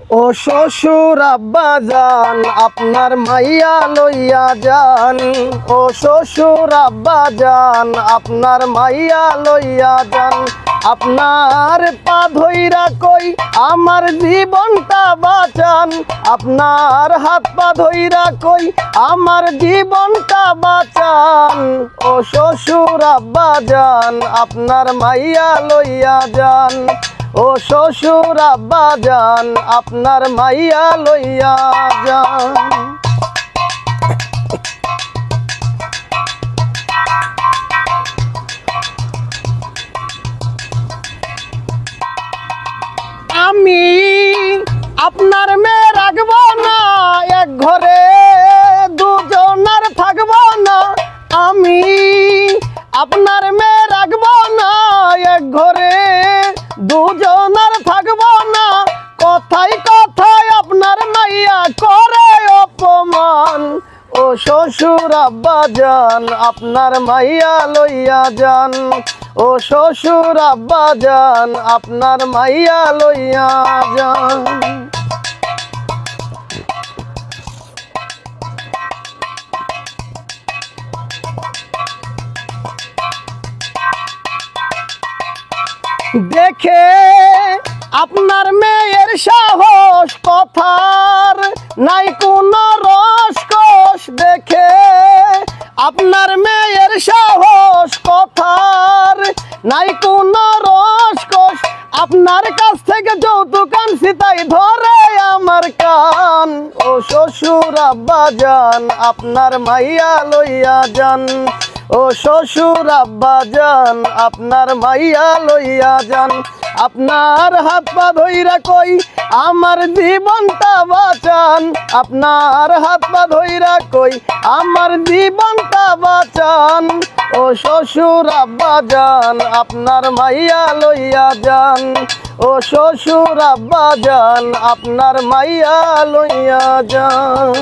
ও শ্বশুর আব্বা জান আপনার মাইয়া লইয়া যান। ও শ্বশুর আব্বা জান আপনার মাইয়া লইয়া যান। আপনার পা ধইরা কই আমার জীবনটা বাঁচান। আপনার হাত পা ধইরা কই আমার জীবনটা বাঁচান। ও শ্বশুর আব্বা জান আপনার মাইয়া লইয়া যান। ও শ্বশুর আব্বা জান আপনার মাইয়া লইয়া যান। আমি আপনার মেয়ে রাখবো না, এক ঘরে দুজনার থাকবো না। আমি আপনার মেয়ে রাখবো না, এক ঘরে দুজনার থাকবো না। কথাই কথাই আপনার মাইয়া করে অপমান। ও শ্বশুর আব্বা জান আপনার মাইয়া লইয়া যান। ও শ্বশুর আব্বা জান আপনার মাইয়া লইয়া যান। দেখে আপনার মেয়ের সাহস, কথার নাই কোনো রসকস। দেখে আপনার মেয়ের সাহস, কথার নাই কোনো রসকস। আপনার কাছ থেকে যৌতুক আনছি তাই ধরে আমার কান। ও শ্বশুর আব্বা জান আপনার মাইয়া লইয়া যান। ও শ্বশুর আব্বা জান আপনার মাইয়া লইয়া যান। আপনার হাত পা ধইরা কই আমার জীবনটা বাঁচান। আপনার হাত পা ধইরা কই আমার জীবনটা বাঁচান। ও শ্বশুর আব্বা জান আপনার মাইয়া লইয়া যান। ও শ্বশুর আব্বা জান আপনার মাইয়া লইয়া যান।